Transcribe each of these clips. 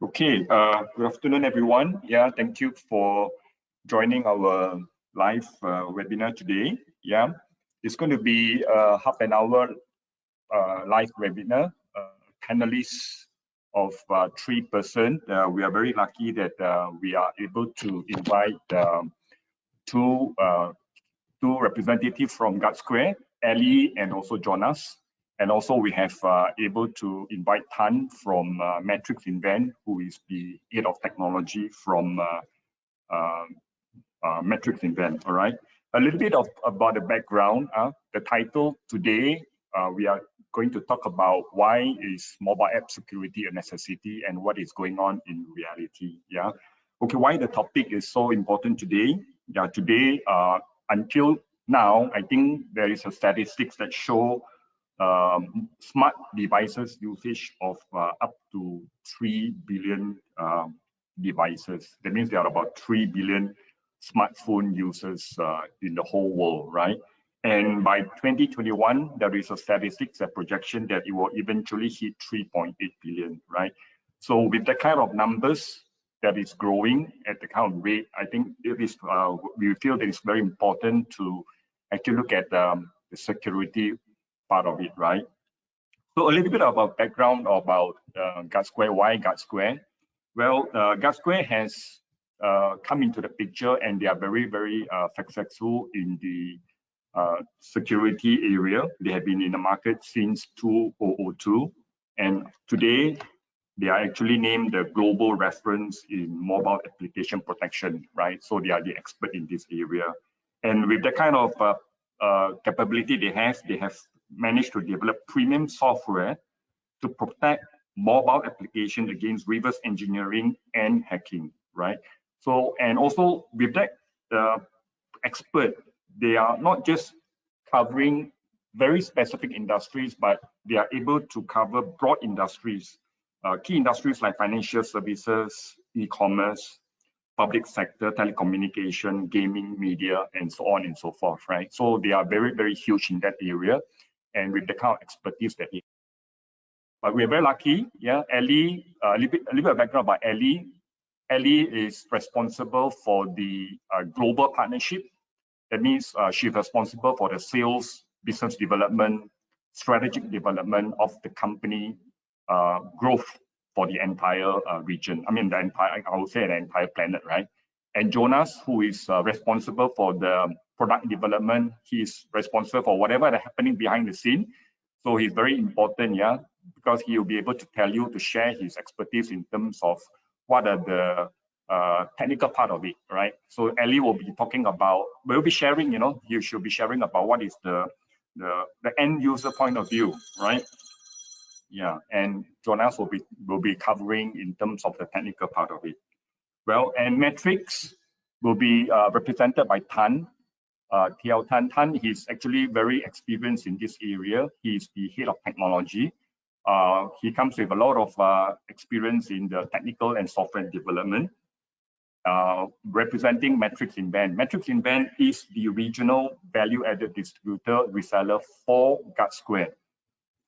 Okay, good afternoon, everyone. Yeah, thank you for joining our live webinar today. Yeah, it's going to be a half an hour live webinar. Panelists of 3 persons. We are very lucky that we are able to invite two representatives from guardsquare, Allie and also Jonas. And also we have able to invite Tan from Matrix Invent, who is the head of technology from Matrix Invent. All right. A little bit about the background. The title today, we are going to talk about why is mobile app security a necessity and what is going on in reality. Yeah. Okay. Why the topic is so important today? Yeah. Today, until now, I think there is a statistics that show smart devices usage of up to 3 billion devices. That means there are about 3 billion smartphone users in the whole world, right? And by 2021, there is a statistics, a projection that it will eventually hit 3.8 billion, right? So with the kind of numbers that is growing at the kind of rate, I think it is, we feel that it's very important to actually look at the security part of it, right? So a little bit about background about guardsquare. Why guardsquare? Well, guardsquare has come into the picture, and they are very successful in the security area. They have been in the market since 2002, and today they are actually named the global reference in mobile application protection, right? So they are the expert in this area. And with the kind of capability they have managed to develop premium software to protect mobile application against reverse engineering and hacking, right? So, and also with that expert, they are not just covering very specific industries, but they are able to cover broad industries, key industries like financial services, e-commerce, public sector, telecommunication, gaming, media, and so on and so forth, right? So they are very huge in that area, and with the kind of expertise that they have. But we're very lucky, yeah. Allie, a little bit of background about Allie. Allie is responsible for the global partnership. That means she's responsible for the sales, business development, strategic development of the company growth for the entire region. I mean, the entire, I would say the entire planet, right? And Jonas, who is responsible for the product development, he's responsible for whatever is happening behind the scene. So he's very important, yeah, because he will be able to tell you, to share his expertise in terms of what are the technical part of it, right? So Allie will be talking about, we'll be sharing, you know, you should be sharing about what is the end user point of view, right? Yeah, and Jonas will be covering in terms of the technical part of it. Well, and Matrix will be represented by Tan. TL Tan. Tan, he's actually very experienced in this area. He's the head of technology. He comes with a lot of experience in the technical and software development. Representing Matrix Invent. Matrix Invent is the regional value-added distributor reseller for guardsquare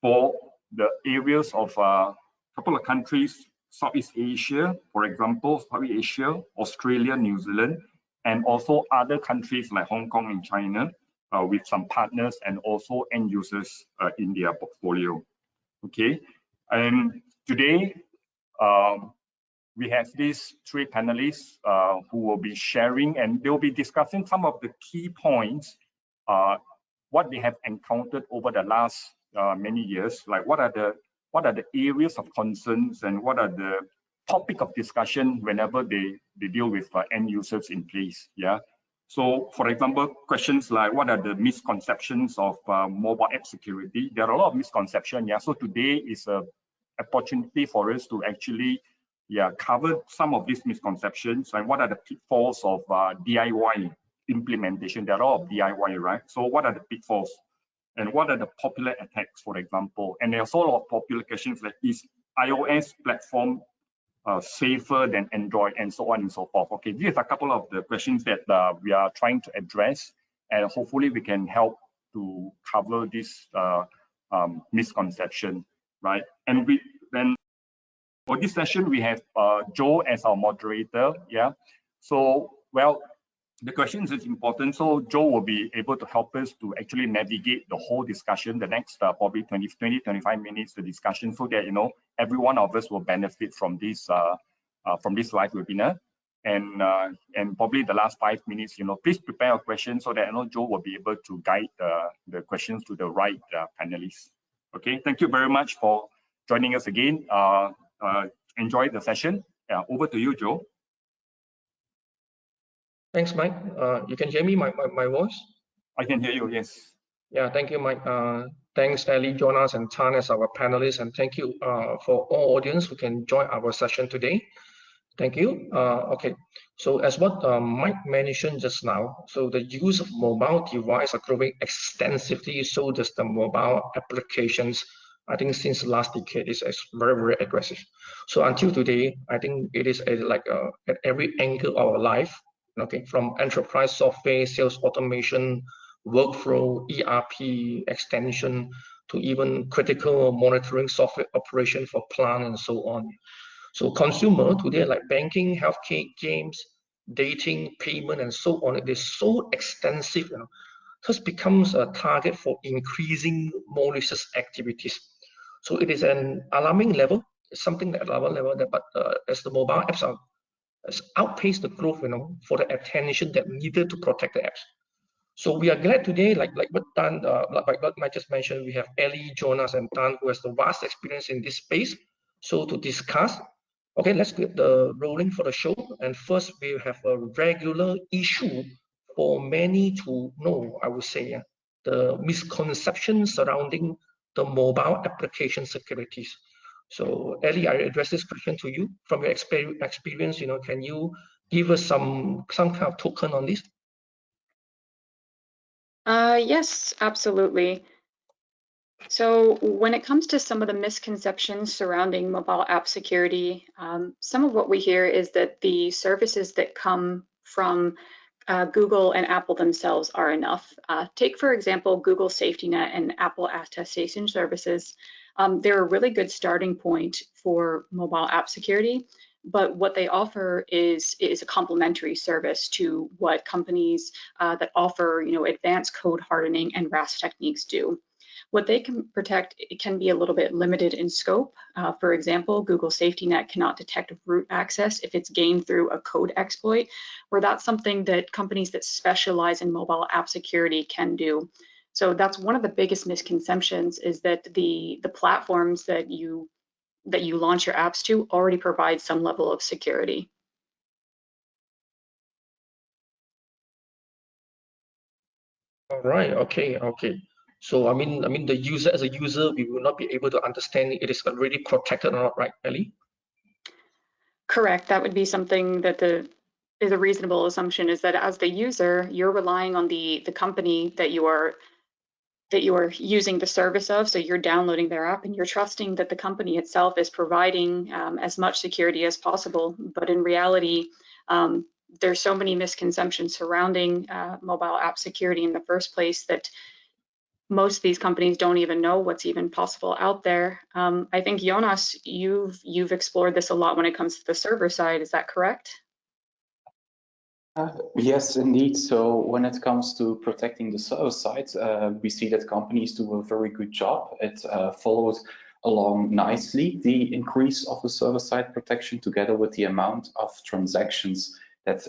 for the areas of a couple of countries, Southeast Asia, for example, Southeast Asia, Australia, New Zealand, and also other countries like Hong Kong and China, with some partners and also end users in their portfolio. Okay, and today we have these 3 panelists who will be sharing, and they will be discussing some of the key points, what they have encountered over the last many years, like what are the areas of concerns and what are the topic of discussion whenever they deal with end users in place. Yeah. So, for example, questions like what are the misconceptions of mobile app security? There are a lot of misconceptions. Yeah. So today is a opportunity for us to actually cover some of these misconceptions and what are the pitfalls of DIY implementation. There are a lot of DIY, right? So what are the pitfalls? And what are the popular attacks, for example? And there's also a lot of popular questions like, is iOS platform safer than Android, and so on and so forth. Okay, these are a couple of the questions that we are trying to address, and hopefully we can help to cover this misconception, right? And then For this session, we have Joe as our moderator. Yeah. So, well, the questions is important. So Joe will be able to help us to actually navigate the whole discussion, the next probably 20-25 minutes of discussion, so that, you know, every one of us will benefit from this live webinar. And probably the last 5 minutes, you know, please prepare a question so that, you know, Joe will be able to guide the questions to the right panelists. Okay, thank you very much for joining us again. Enjoy the session. Over to you, Joe. Thanks, Mike. You can hear me, my voice? I can hear you, yes. Yeah, thank you, Mike. Thanks, Allie, Jonas, and Tan as our panelists, and thank you for all audience who can join our session today. Thank you. Okay, so as what Mike mentioned just now, so the use of mobile device are growing extensively, so does the mobile applications. I think since last decade is very, very aggressive. So until today, I think it is at every angle of our life. Okay, from enterprise software, sales automation, workflow, ERP extension, to even critical monitoring software operation for plant and so on. So consumer today, like banking, healthcare, games, dating, payment, and so on, it is so extensive, you know, thus becomes a target for increasing malicious activities. So it is an alarming level. It's something that alarming level, but as the mobile apps are outpace the growth, you know, for the attention that needed to protect the apps. So we are glad today, like what Dan, like what I just mentioned, we have Allie, Jonas, and Dan, who has the vast experience in this space. So to discuss, okay, let's get the rolling for the show. And first, we have a regular issue for many to know, I would say, the misconceptions surrounding the mobile application securities. So Allie, I address this question to you. From your experience, you know, can you give us some kind of token on this? Yes, absolutely. So when it comes to some of the misconceptions surrounding mobile app security, some of what we hear is that the services that come from Google and Apple themselves are enough. Take, for example, Google Safety Net and Apple Attestation Services. They're a really good starting point for mobile app security, but what they offer is a complementary service to what companies that offer, you know, advanced code hardening and RAS techniques do. What they can protect, it can be a little bit limited in scope. For example, Google Safety Net cannot detect root access if it's gained through a code exploit, where that's something that companies that specialize in mobile app security can do. So that's one of the biggest misconceptions, is that the platforms that you launch your apps to already provide some level of security. All right. Okay. So I mean, the user, as a user, we will not be able to understand it is already protected or not, right, Allie? Correct. That would be something that is a reasonable assumption, is that as the user, you're relying on the company that you are using the service of. So you're downloading their app and you're trusting that the company itself is providing as much security as possible. But in reality, there's so many misconceptions surrounding mobile app security in the first place that most of these companies don't even know what's even possible out there. I think, Jonas, you've explored this a lot when it comes to the server side. Is that correct? Yes, indeed. So when it comes to protecting the server side, we see that companies do a very good job. It follows along nicely the increase of the server side protection together with the amount of transactions that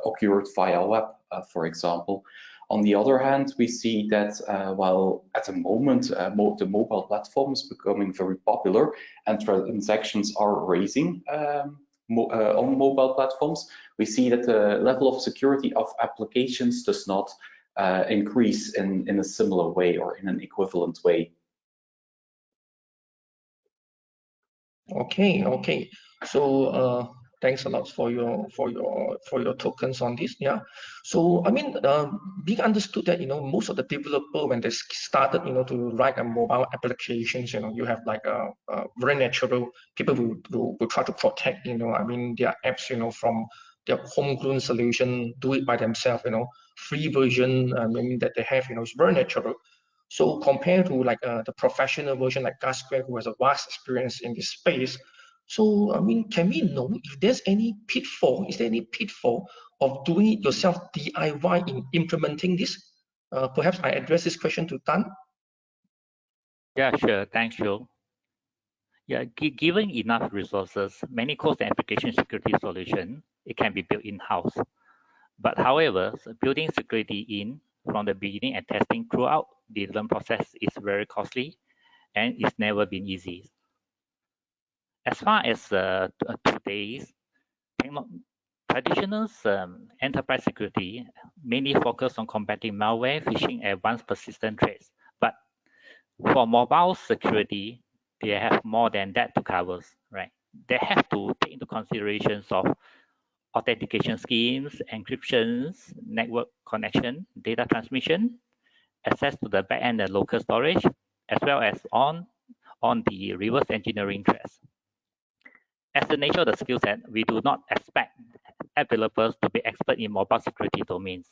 occurred via web, for example. On the other hand, we see that while at the moment the mobile platform is becoming very popular and transactions are rising on mobile platforms, we see that the level of security of applications does not increase in a similar way or in an equivalent way. Okay. So thanks a lot for your tokens on this. Yeah. So I mean, being understood that, you know, most of the developer, when they started, you know, to write a mobile applications, you know, you have like a very natural people will try to protect, you know, I mean, their apps, you know, from their homegrown solution, do it by themselves, you know, free version, I mean, that they have, you know, it's very natural. So compared to like the professional version like Guardsquare, who has a vast experience in this space, So, I mean, can we know if there's any pitfall? Is there any pitfall of doing it yourself DIY in implementing this? Perhaps I address this question to Tan. Yeah, sure. Thanks, Joe. Yeah, given enough resources, many cost and application security solution, it can be built in-house. But however, building security in from the beginning and testing throughout the development process is very costly and it's never been easy. As far as today's traditional enterprise security mainly focus on combating malware, phishing, and advanced persistent threats. But for mobile security, they have more than that to cover, right? They have to take into considerations of authentication schemes, encryptions, network connection, data transmission, access to the backend and local storage, as well as on the reverse engineering threats. As the nature of the skill set, we do not expect app developers to be expert in mobile security domains.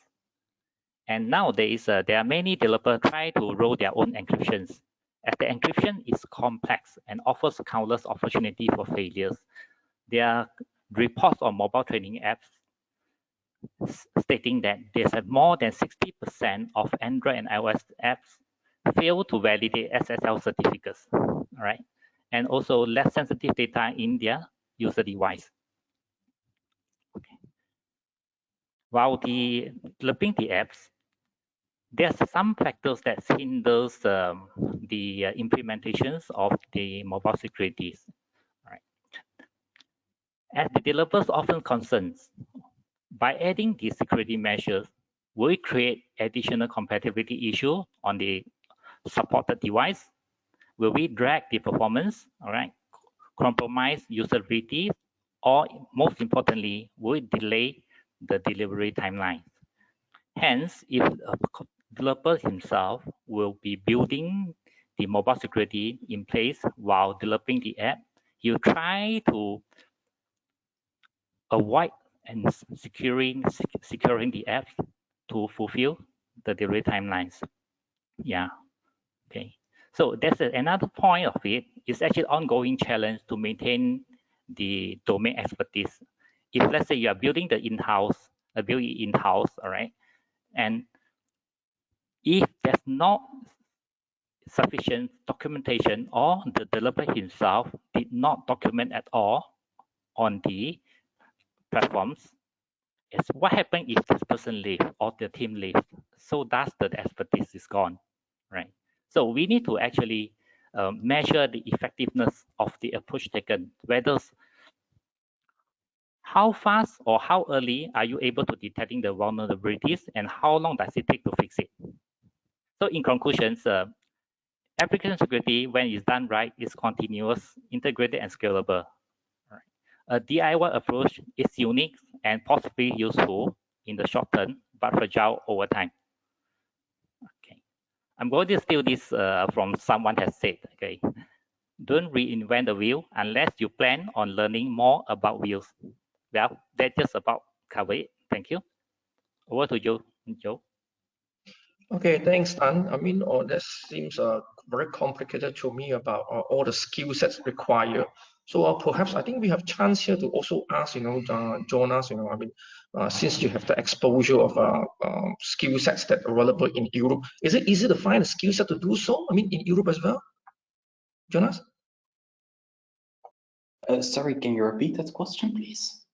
And nowadays, there are many developers try to roll their own encryptions. As the encryption is complex and offers countless opportunities for failures, there are reports on mobile training apps stating that there's more than 60% of Android and iOS apps fail to validate SSL certificates, all right? And also less sensitive data in their user device. Okay. While developing the apps, there's some factors that hinders the implementations of the mobile securities. All right. As the developers often concerns, by adding these security measures, will it create additional compatibility issue on the supported device? Will we drag the performance? All right, compromise usability, or most importantly, will it delay the delivery timeline? Hence, if a developer himself will be building the mobile security in place while developing the app, he'll try to avoid and securing the apps to fulfill the delivery timelines. Yeah, okay. So that's another point of it. It's actually an ongoing challenge to maintain the domain expertise. If let's say you are building the in-house, all right, and if there's not sufficient documentation or the developer himself did not document at all on the platforms, is what happens if this person leaves or the team leaves? So that's the expertise is gone, right? So we need to actually measure the effectiveness of the approach taken, whether how fast or how early are you able to detecting the vulnerabilities and how long does it take to fix it? So in conclusions, application security, when it's done right, is continuous, integrated, and scalable. Right. A DIY approach is unique and possibly useful in the short term, but fragile over time. Okay, I'm going to steal this from someone has said. Okay, don't reinvent the wheel unless you plan on learning more about wheels. Well, that's just about cover it. Thank you. Over to you, Joe. Okay, thanks, Tan. I mean, that seems very complicated to me about all the skill sets required. So perhaps I think we have chance here to also ask, Jonas, I mean, since you have the exposure of skill sets that are available in Europe, is it easy to find a skill set to do so? I mean, in Europe as well, Jonas? Sorry, can you repeat that question, please?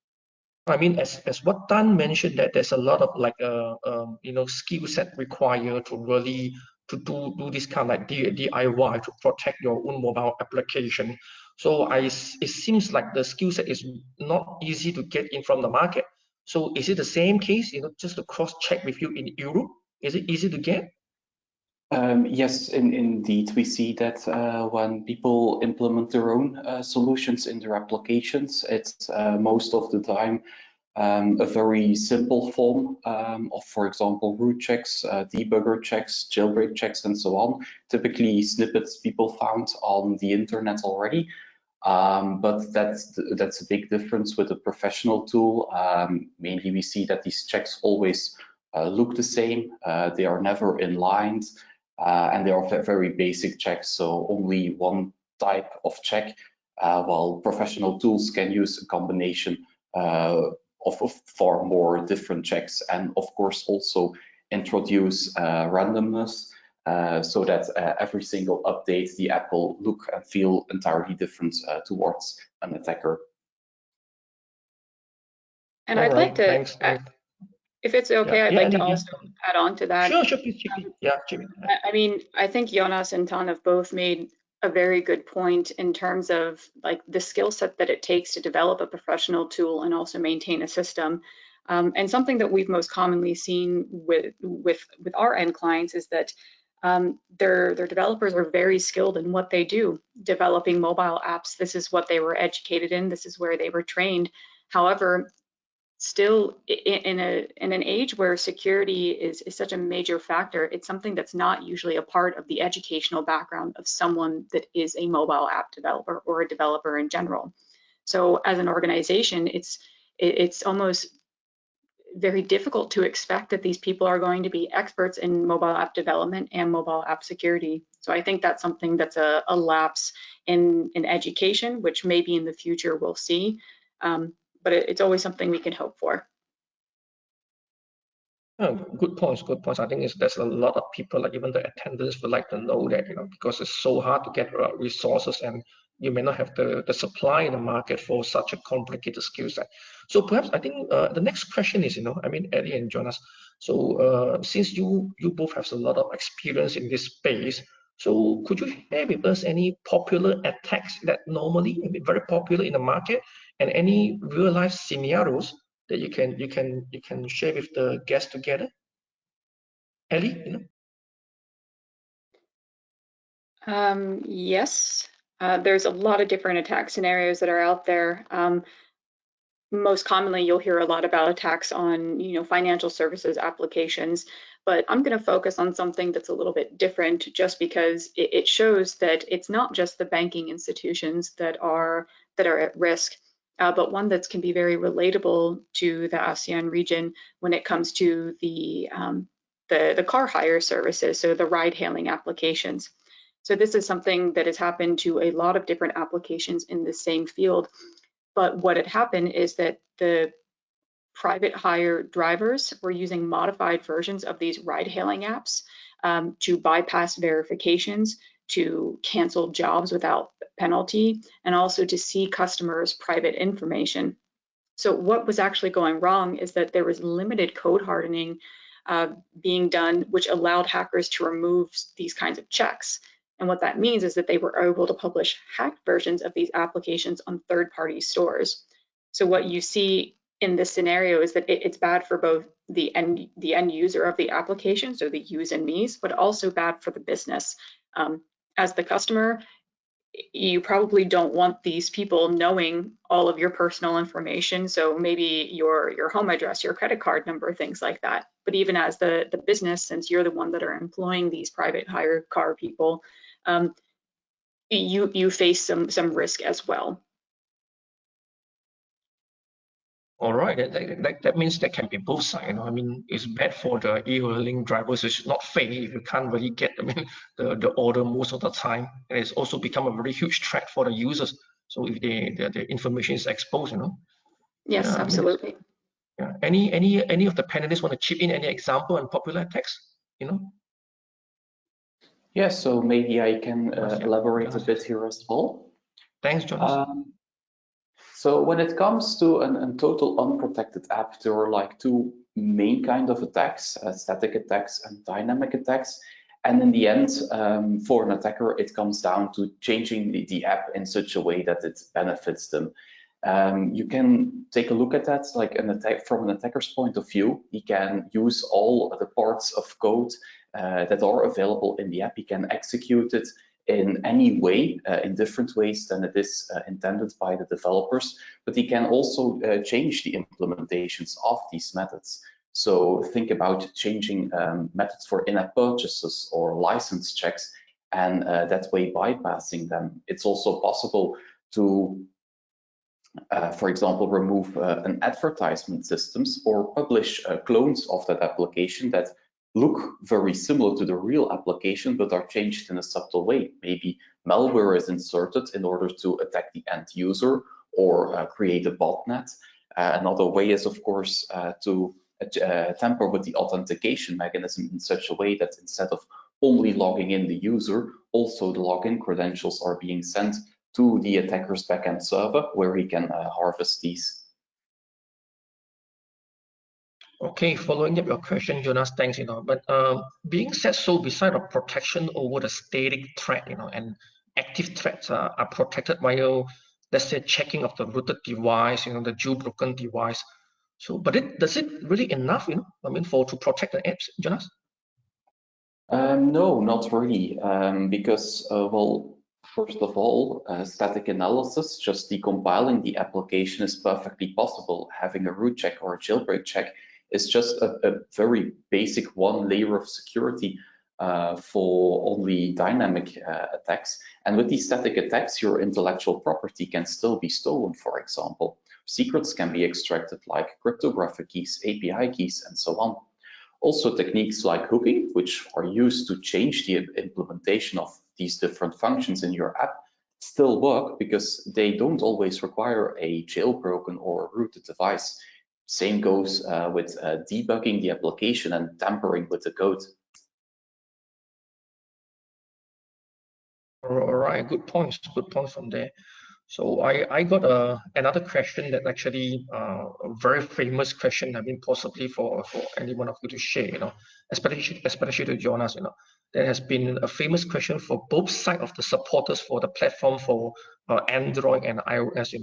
I mean, as what Tan mentioned, that there's a lot of like skill set required to really to do this kind of like DIY to protect your own mobile application. So it seems like the skill set is not easy to get in from the market. So is it the same case? Just to cross check with you in Europe, is it easy to get? Yes, indeed, we see that when people implement their own solutions in their applications, it's most of the time a very simple form of, for example, root checks, debugger checks, jailbreak checks, and so on. Typically snippets people found on the internet already. But that's a big difference with a professional tool. Mainly we see that these checks always look the same. They are never inlined. And they are very basic checks, so only one type of check while professional tools can use a combination of far more different checks, and of course also introduce randomness, so that every single update the app will look and feel entirely different towards an attacker. And I'd like to, thanks. if it's okay, I'd like to also add on to that. Sure, please, Jimmy. Yeah, Jimmy. I mean, I think Jonas and Tan have both made a very good point in terms of like the skill set that it takes to develop a professional tool and also maintain a system. And something that we've most commonly seen with our end clients is that their developers are very skilled in what they do, developing mobile apps. This is what they were educated in. This is where they were trained. However, still in an age where security is such a major factor, it's something that's not usually a part of the educational background of someone that is a mobile app developer or a developer in general. So as an organization, it's almost very difficult to expect that these people are going to be experts in mobile app development and mobile app security. So I think that's something that's a lapse in education, which maybe in the future we'll see. But it's always something we can hope for. Oh, good points, good points. I think there's a lot of people, like even the attendants, would like to know that, because it's so hard to get resources, and you may not have the supply in the market for such a complicated skill set. So perhaps I think the next question is, I mean, Allie and Jonas. So since you both have a lot of experience in this space, so could you share with us any popular attacks that normally very popular in the market, and any real life scenarios that you can share with the guests together? Allie, Yes, there's a lot of different attack scenarios that are out there. Most commonly, you'll hear a lot about attacks on, financial services applications, but I'm going to focus on something that's a little bit different, just because it shows that it's not just the banking institutions that are at risk, but one that can be very relatable to the ASEAN region when it comes to the car hire services, so the ride-hailing applications. So this is something that has happened to a lot of different applications in the same field. But what had happened is that the private hire drivers were using modified versions of these ride-hailing apps to bypass verifications, to cancel jobs without penalty, and also to see customers' private information. So what was actually going wrong is that there was limited code hardening being done, which allowed hackers to remove these kinds of checks. And what that means is that they were able to publish hacked versions of these applications on third-party stores. So what you see in this scenario is that it's bad for both the end user of the application, so the yous and me's, but also bad for the business. As the customer, you probably don't want these people knowing all of your personal information, so maybe your home address, your credit card number, things like that. But even as the business, since you're the one that are employing these private hire car people, you face some risk as well. All right, that means that can be both sides. I mean, it's bad for the e-hailing drivers. It's not fair if you can't really get, the order most of the time. And it's also become a very huge threat for the users. So if the information is exposed, Yes, yeah, absolutely. Yeah. Any of the panelists want to chip in any example and popular attacks? Yeah, so maybe I can elaborate a bit here as well. Thanks, Jonas. So when it comes to a total unprotected app, there are like two main kind of attacks, static attacks and dynamic attacks. And in the end, for an attacker, it comes down to changing the app in such a way that it benefits them. You can take a look at that, like from an attacker's point of view. He can use all the parts of code that are available in the app. He can execute it in any way, in different ways than it is intended by the developers, but he can also change the implementations of these methods. So think about changing methods for in-app purchases or license checks, and that way bypassing them. It's also possible to, for example, remove an advertisement systems or publish clones of that application that look very similar to the real application, but are changed in a subtle way. Maybe malware is inserted in order to attack the end user or create a botnet. Another way is, of course, to tamper with the authentication mechanism in such a way that instead of only logging in the user, also the login credentials are being sent to the attacker's backend server, where he can harvest these. Okay, following up your question, Jonas, thanks. But being said so, beside of protection over the static threat, and active threats are protected by, let's say, checking of the rooted device, the jailbroken device. So, but does it really enough, I mean, to protect the apps, Jonas? No, not really, because, well, first of all, static analysis, just decompiling the application is perfectly possible. Having a root check or a jailbreak check is just a very basic one layer of security for only dynamic attacks. And with these static attacks, your intellectual property can still be stolen, for example. Secrets can be extracted like cryptographic keys, API keys, and so on. Also, techniques like hooking, which are used to change the implementation of these different functions in your app, still work because they don't always require a jailbroken or rooted device. Same goes with debugging the application and tampering with the code. All right, good points from there. So I got another question that actually a very famous question. I mean, possibly for any one of you to share, especially to Jonas, there has been a famous question for both sides of the supporters for the platform for Android and iOS,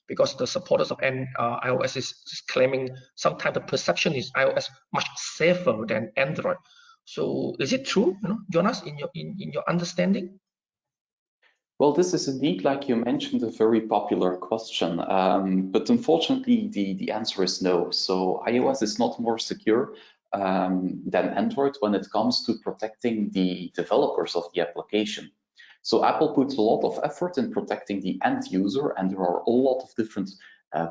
because the supporters of iOS is claiming sometimes the perception is iOS much safer than Android. So is it true, Jonas, in your understanding? Well, this is indeed, like you mentioned, a very popular question, but unfortunately, the answer is no. So iOS is not more secure than Android when it comes to protecting the developers of the application. So Apple puts a lot of effort in protecting the end user, and there are a lot of different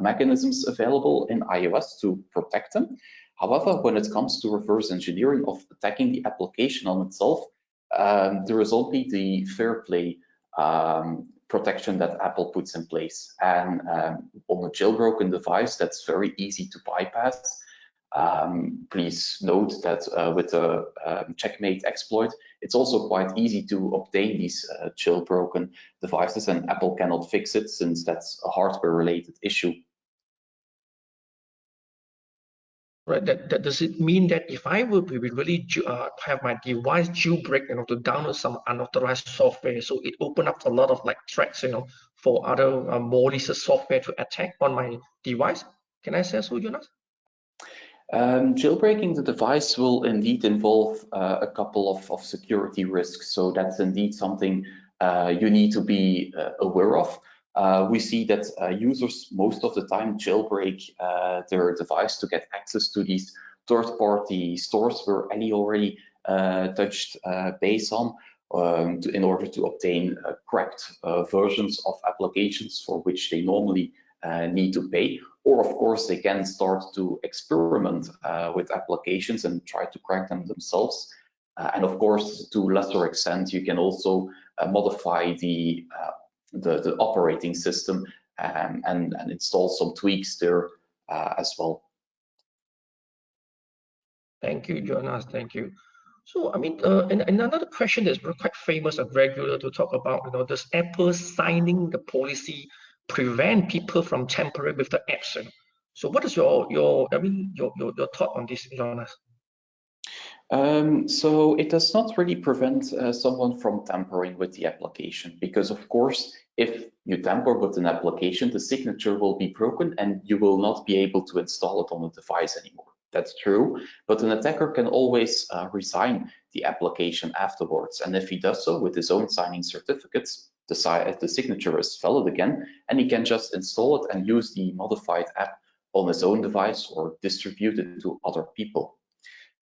mechanisms available in iOS to protect them. However, when it comes to reverse engineering of attacking the application on itself, there is only the fair play protection that Apple puts in place. And on a jailbroken device, that's very easy to bypass. Please note that with the checkmate exploit, it's also quite easy to obtain these jailbroken devices, and Apple cannot fix it since that's a hardware-related issue. Right. That does it mean that if I will be really have my device jailbreak, to download some unauthorized software, so it open up a lot of like threats, for other malicious software to attack on my device? Can I say so, Jonas? Jailbreaking the device will indeed involve a couple of security risks. So that's indeed something you need to be aware of. We see that users most of the time jailbreak their device to get access to these third-party stores where Allie already touched base on in order to obtain cracked versions of applications for which they normally need to pay. Or of course, they can start to experiment with applications and try to crack them themselves. And of course, to a lesser extent, you can also modify the operating system and install some tweaks there as well. Thank you, Jonas. Thank you. So, I mean, and another question that's quite famous and regular to talk about, does Apple signing the policy prevent people from tampering with the apps? So, what is your thought on this, Jonas? So it does not really prevent someone from tampering with the application, because of course, if you tamper with an application, the signature will be broken and you will not be able to install it on the device anymore. That's true, but an attacker can always resign the application afterwards. And if he does so with his own signing certificates, the signature is valid again, and he can just install it and use the modified app on his own device or distribute it to other people.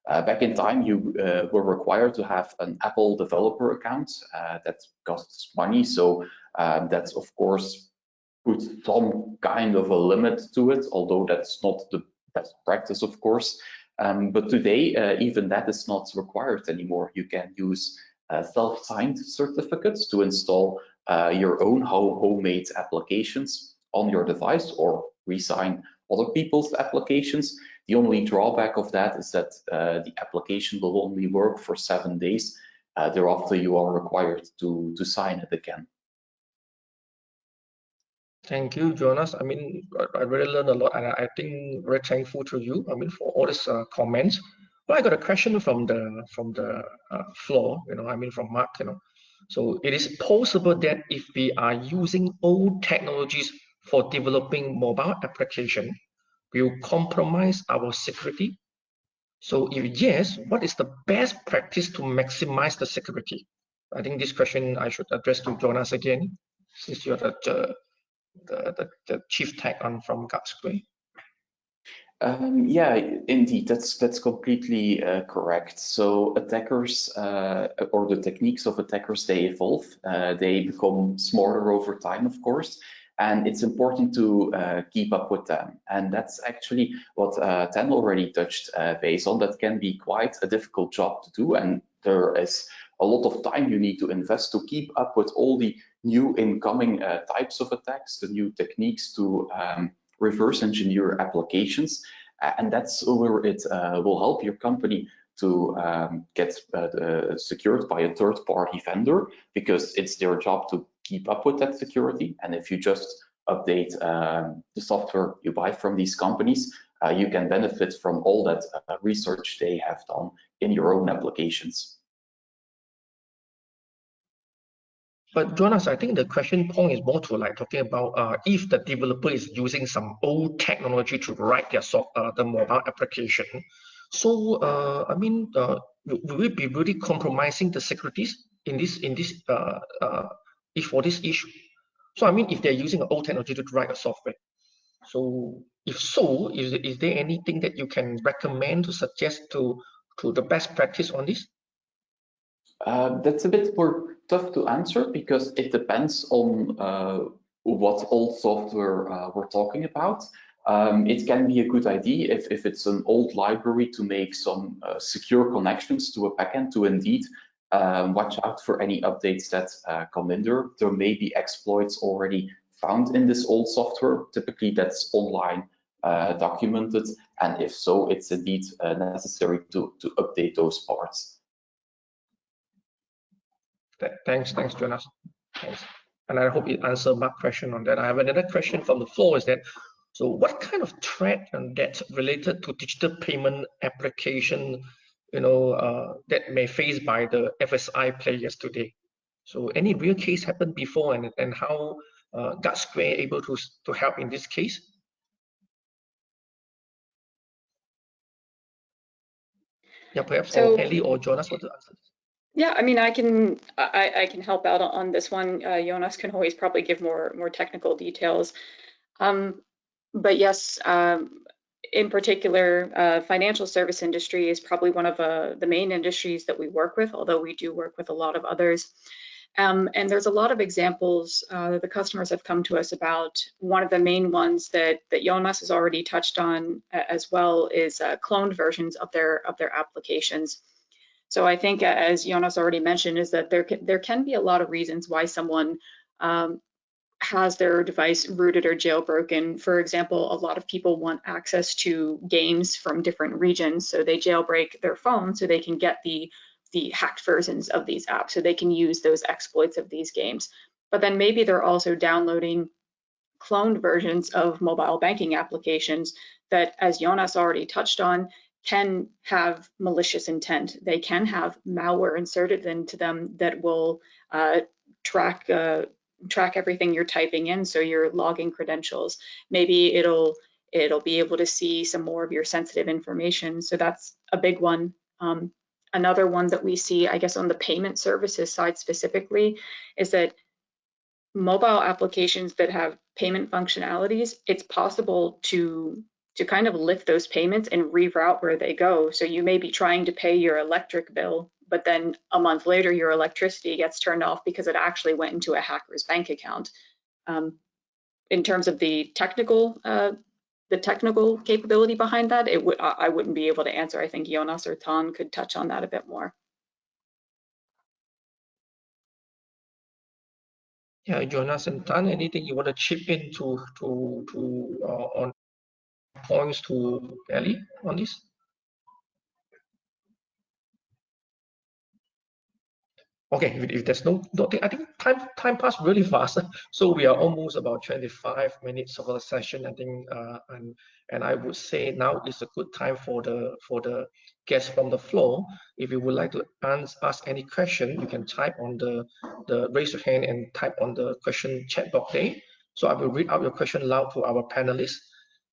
Back in time, you were required to have an Apple developer account that costs money. So that's, of course, put some kind of a limit to it, although that's not the best practice, of course. But today, even that is not required anymore. You can use self-signed certificates to install your own homemade applications on your device or re-sign other people's applications. The only drawback of that is that the application will only work for 7 days. Thereafter, you are required to sign it again. Thank you, Jonas. I mean, I really learned a lot, and I think very thankful to you. I mean, for all these comments. But I got a question from the floor. I mean, from Mark. So it is possible that if we are using old technologies for developing mobile application, will compromise our security. So if yes, what is the best practice to maximize the security? I think this question I should address to Jonas again, since you're the chief tech from guardsquare. Yeah, indeed, that's completely correct. So attackers or the techniques of attackers, they evolve, they become smarter over time, of course, and it's important to keep up with them. And that's actually what Tan already touched base on. That can be quite a difficult job to do, and there is a lot of time you need to invest to keep up with all the new incoming types of attacks, the new techniques to reverse engineer applications, and that's where it will help your company to get secured by a third-party vendor, because it's their job to keep up with that security. And if you just update the software you buy from these companies, you can benefit from all that research they have done in your own applications. But Jonas, I think the question point is more to like talking about if the developer is using some old technology to write their the mobile application. So I mean, will we be really compromising the securities in this for this issue? So I mean, if they're using an old technology to write a software, so if so, is there anything that you can recommend to suggest to the best practice on this? That's a bit more tough to answer, because it depends on what old software we're talking about. It can be a good idea if it's an old library to make some secure connections to a backend to indeed watch out for any updates that come in there. There may be exploits already found in this old software. Typically that's online documented, and if so, it's indeed necessary to update those parts. Thanks, Jonas. Thanks. And I hope it answered my question on that. I have another question from the floor, is that, so what kind of threat that's related to digital payment application, that may face by the FSI players today? So any real case happened before, and how guardsquare able to help in this case? Yeah, perhaps Allie or Jonas want to answer this. Yeah, I mean, I can help out on this one. Jonas can always probably give more technical details. But yes, in particular, financial service industry is probably one of the main industries that we work with, although we do work with a lot of others. And there's a lot of examples that the customers have come to us about. One of the main ones that Jonas has already touched on as well is cloned versions of their applications. So I think, as Jonas already mentioned, is that there can be a lot of reasons why someone has their device rooted or jailbroken. For example, a lot of people want access to games from different regions, so they jailbreak their phone so they can get the hacked versions of these apps, so they can use those exploits of these games. But then maybe they're also downloading cloned versions of mobile banking applications that, as Jonas already touched on, can have malicious intent. They can have malware inserted into them that will track everything you're typing in, so your login credentials. Maybe it'll be able to see some more of your sensitive information. So that's a big one. Another one that we see, I guess, on the payment services side specifically, is that mobile applications that have payment functionalities, it's possible to kind of lift those payments and reroute where they go. So you may be trying to pay your electric bill, but then a month later your electricity gets turned off because it actually went into a hacker's bank account. In terms of the technical the technical capability behind that, I wouldn't be able to answer. I think Jonas or Tan could touch on that a bit more. Yeah, Jonas and Tan, anything you want to chip in on points to Allie on this? Okay, if there's no, I think time passed really fast. So we are almost about 25 minutes of the session, I think, and I would say now is a good time for the guests from the floor. If you would like to ask any question, you can type on the raise your hand and type on the question chat box there. So I will read out your question loud to our panelists,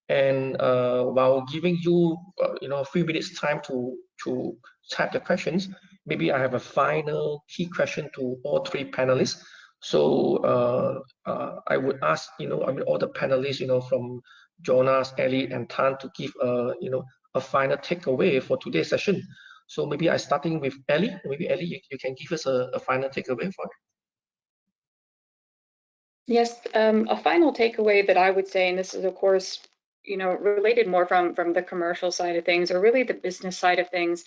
and while giving you a few minutes time to type the questions, maybe I have a final key question to all three panelists. So I would ask, all the panelists, from Jonas, Allie, and Tan to give, a final takeaway for today's session. So maybe I starting with Allie. Maybe Allie, you can give us a final takeaway for it. Yes, a final takeaway that I would say, and this is of course, related more from the commercial side of things, or really the business side of things,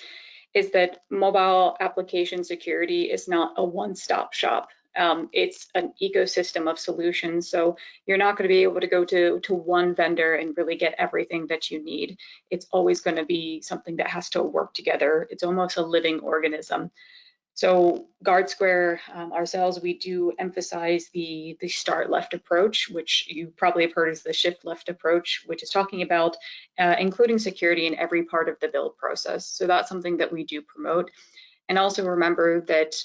is that mobile application security is not a one-stop shop. It's an ecosystem of solutions. So you're not going to be able to go to one vendor and really get everything that you need. It's always going to be something that has to work together. It's almost a living organism. So guardsquare, ourselves, we do emphasize the start left approach, which you probably have heard as the shift left approach, which is talking about including security in every part of the build process. So that's something that we do promote. And also remember that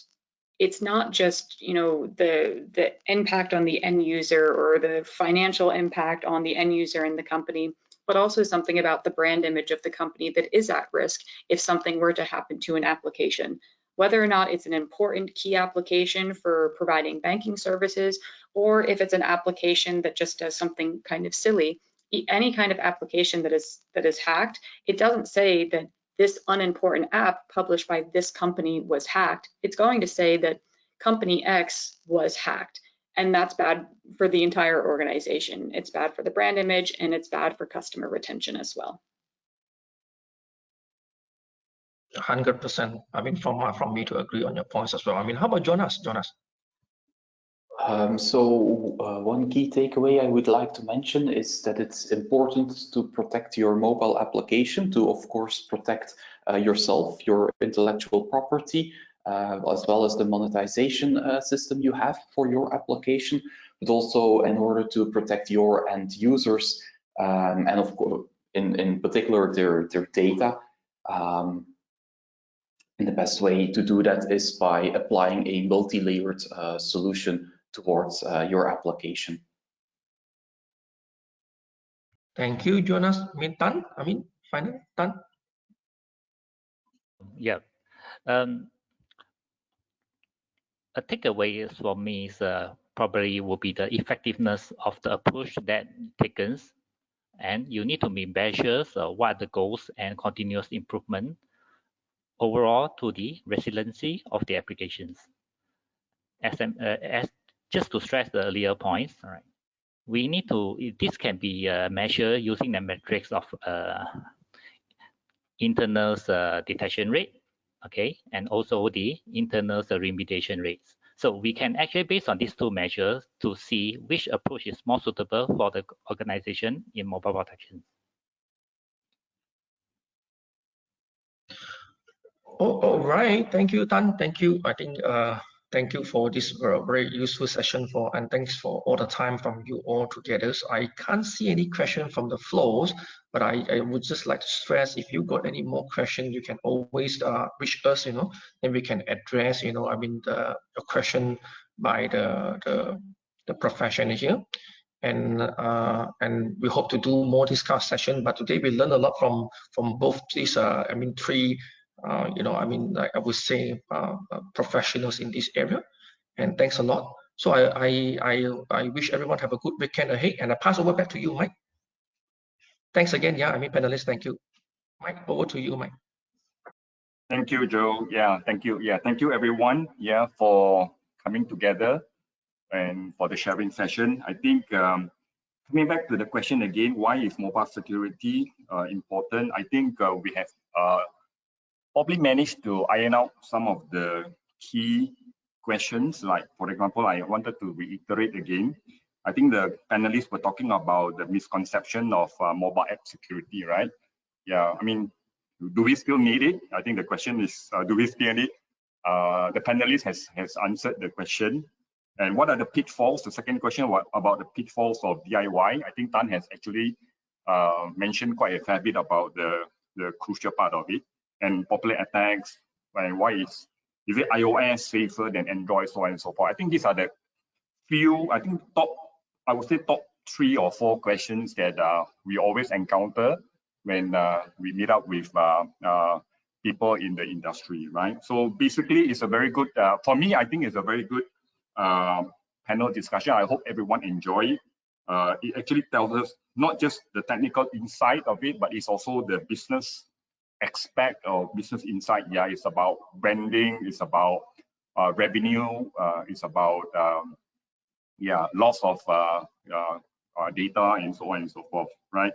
it's not just the impact on the end user or the financial impact on the end user and the company, but also something about the brand image of the company that is at risk if something were to happen to an application. Whether or not it's an important key application for providing banking services, or if it's an application that just does something kind of silly, any kind of application that is hacked, it doesn't say that this unimportant app published by this company was hacked. It's going to say that company X was hacked, and that's bad for the entire organization. It's bad for the brand image, and it's bad for customer retention as well. 100%. I mean, from me to agree on your points as well. I mean, how about Jonas? One key takeaway I would like to mention is that it's important to protect your mobile application, to of course protect yourself, your intellectual property, as well as the monetization system you have for your application, but also in order to protect your end users, and of course in particular their data. And the best way to do that is by applying a multi-layered solution towards your application. Thank you, Jonas. Tan, final, Tan? Yeah. A takeaway is for me is probably will be the effectiveness of the approach that taken, and you need to be measures what are the goals and continuous improvement overall to the resiliency of the applications. As just to stress the earlier points, all right, we need to, this can be measured using the metrics of internal detection rate, okay, and also the internal remediation rates. So we can actually, based on these two measures, to see which approach is more suitable for the organization in mobile protection. All right. Thank you, Tan. Thank you. I think thank you for this very useful session and thanks for all the time from you all together. So I can't see any question from the floors, but I would just like to stress, if you got any more questions, you can always reach us, and we can address, the question by the professional here. And we hope to do more discuss session, but today we learned a lot from both these three I would say professionals in this area, and thanks a lot. So I wish everyone have a good weekend ahead, and I pass over back to you, Mike. Thanks again. Yeah, panelists, thank you. Mike, over to you, Mike. Thank you, Joe. Yeah, thank you. Yeah, thank you everyone. Yeah, for coming together and for the sharing session. I think Coming back to the question again, why is mobile security important? I think we have probably managed to iron out some of the key questions. Like, for example, I wanted to reiterate again. I think the panelists were talking about the misconception of mobile app security, right? Yeah, I mean, do we still need it? I think the question is, do we still need it? The panelist has answered the question. And what are the pitfalls? The second question was about the pitfalls of DIY. I think Tan has actually mentioned quite a fair bit about the crucial part of it, and popular attacks, and why is it iOS safer than Android, so on and so forth. I think these are the few, I think I would say top 3 or 4 questions that we always encounter when we meet up with people in the industry, right? So basically, it's a very good, for me, I think it's a very good panel discussion. I hope everyone enjoy it. It actually tells us not just the technical insight of it, but it's also the business aspect of business insight. Yeah, it's about branding, it's about revenue, it's about loss of data, and so on and so forth, right?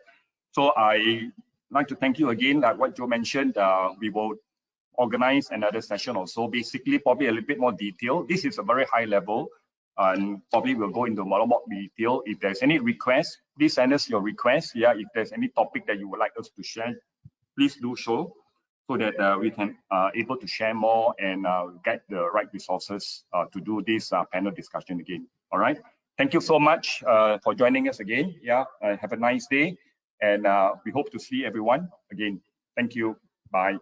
So I like to thank you again. Like what Joe mentioned, we will organize another session or so, basically probably a little bit more detail. This is a very high level, and probably we'll go into a lot more detail. If there's any requests, please send us your requests. Yeah, if there's any topic that you would like us to share, please do so that we can able to share more and get the right resources to do this panel discussion again. All right. Thank you so much for joining us again. Yeah, have a nice day, and we hope to see everyone again. Thank you. Bye.